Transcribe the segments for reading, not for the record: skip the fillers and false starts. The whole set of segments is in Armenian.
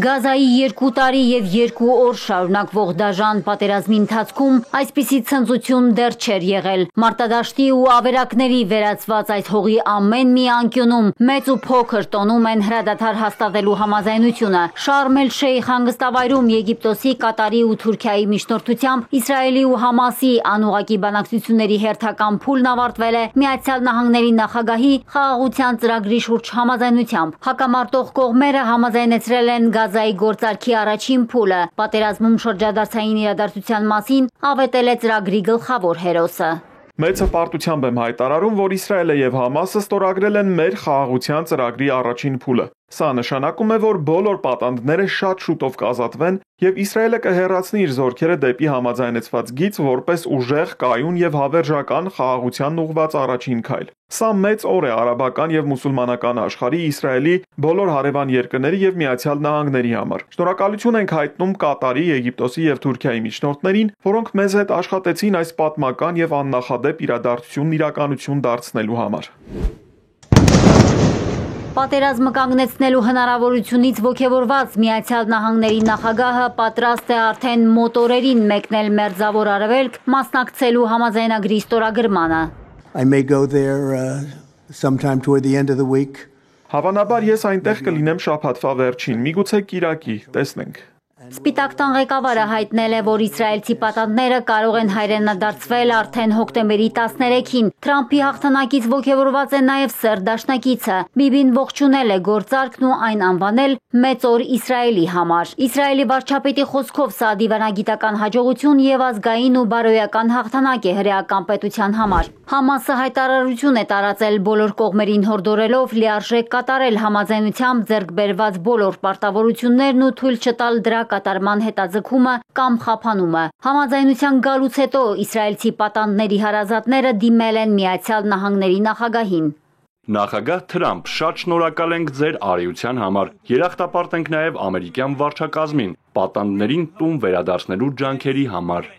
Գազայի 2 տարի և 2 օր շարունակվող դաժան պատերազմի ընթացքում այսպիսի ցնծություն դեռ չէր եղել։ Մարտադաշտի ու ավերակների վերածված այդ հողի ամեն մի անկյունում մեծ ու փոքր տոնում են հրադադար հաստատելու համաձայնությունը։ Շարմ էլ-Շեյխ հանգստավայրում Եգիպտոսի, Կատարի ու Թուրքիայի միջնորդությամբ Իսրայելի ու Համասի անուղղակի բանակցությունների հերթական փուլն ավարտվել է ԱՄՆ նախագահի խաղաղության ծրագրի շուրջ համաձայնությամբ։ Հակամարտող կողմերը համաձայնեցրել են Գազայի գործարքի առաջին փուլը։ Պատերազմում շրջադարձային իրադարձության մասին ավետել է ծրագրի գլխավոր հերոսը։ Մեծ հպարտությամբ եմ հայտարարում, որ Իսրայելը եւ Համասը ստորագրել են մեր խաղաղության ծրագրի առաջին փուլը։ Սա նշանակում է, որ բոլոր պատանդները շատ շուտով կազատվեն եւ Իսրայելը կհեռացնի իր զորքերը դեպի համաձայնեցված գիծ որպես ուժեղ, կայուն եւ հավերժական խաղաղությանն ուղղված առաջին քայլ։ Սա մեծ օր է արաբական եւ մուսուլմանական աշխարհի, Իսրայելի, բոլոր հարևան երկրների եւ Միացյալ Նահանգների համար։ Շնորհակալություն ենք հայտնում Կատարի, Եգիպտոսի եւ Թուրքիայի միջնորդներին, որոնք մեզ հետ աշխատեցին այս պատմական եւ աննախադեպ իրադարձությունն իրականություն դարձնելու համար։ Պատերազմը կանգնեցնելու հնարավորությունից ոգևորված Միացյալ Նահանգների նախագահը պատրաստ է արդեն մոտորերին մեկնել Մերձավոր Արևելք մասնակցելու համաձայնագրի ստորագրմանը։ Հավանաբար ես այնտեղ կլինեմ շաբաթվա վերջին, միգուցե կիրակի, տեսնենք։ Սպիտակ տան ղեկավարը հայտնել է, որ իսրայելցի պատանդները կարող են հայրենադարձվել արդեն հոկտեմբերի 13-ին։ Թրամփի հաղթանակից ոգևորված է նաև Սերժ Դաշնակիցը։ Բիբին ողջունել է գործարքն ու այն անվանել մեծ օր Իսրայելի համար։ Իսրայելի վարչապետի խոսքով սա դիվանագիտական հաջողություն եւ ազգային ու բարոյական հաղթանակ է հրեական պետության համար։ Համասը հայտարարություն է տարածել բոլոր կողմերին հորդորելով լիարժեք կատարել համաձայնությամբ ձեռք բերված բոլոր պարտավորություններն ու թույլ չտալ դրա կատարման հետաձգումը կամ խափանումը։ Համաձայնության գալուց հետո իսրայելցի պատանդների հարազատները դիմել են Միացյալ Նահանգների նախագահին։ Նախագահ Թրամփ, շատ շնորհակալ ենք ձեր արիության համար։ Երախտապարտ ենք նաև ամերիկյան վարչակազմին պատանդներին տուն վերադարձնելու ջանքերի համար։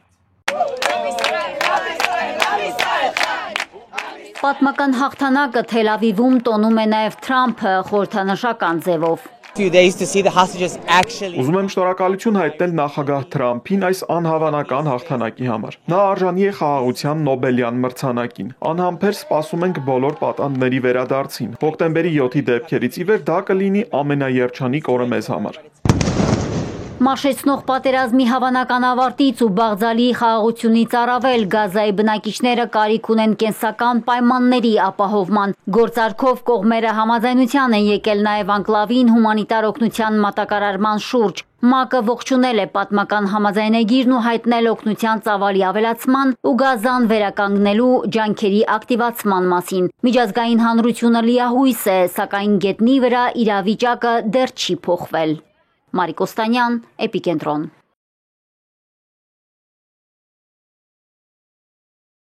Պատմական հաղթանակը Թել Ավիվում տոնում է նաև Թրամփը խորհրդանշական ձևով։ Ուզում եմ շնորհակալություն հայտնել նախագահ Թրամփին այս անհավանական հաղթանակի համար։ Նա արժանի է խաղաղության Նոբելյան մրցանակին։ Անհամբեր սպասում ենք բոլոր պատանդների վերադարձին։ Հոկտեմբերի 7-ի դեպքերից ի վեր դա կլինի ամենաերջանիկ օրը մեզ համար։ Մաշեցնող պատերազմի հավանական ավարտից ու Բաղձալի խաղաղությունից առավել Գազայի բնակիչները կարիք ունեն կենսական պայմանների ապահովման։ Գործարքով կողմերը համաձայնության են եկել նաև անկլավին հումանիտար օգնության մատակարարման շուրջ։ ՄԱԿ-ը ողջունել է պատմական համաձայնագիրն ու հայտնել օգնության ծավալի ավելացման ու Գազան վերականգնելու ջանքերի ակտիվացման մասին։ Միջազգային հանրությունը լիահույս է, սակայն գետնի վրա իրավիճակը դեռ չի փոխվել։ Մարիկ Օստանյան, Էպիկենտրոն։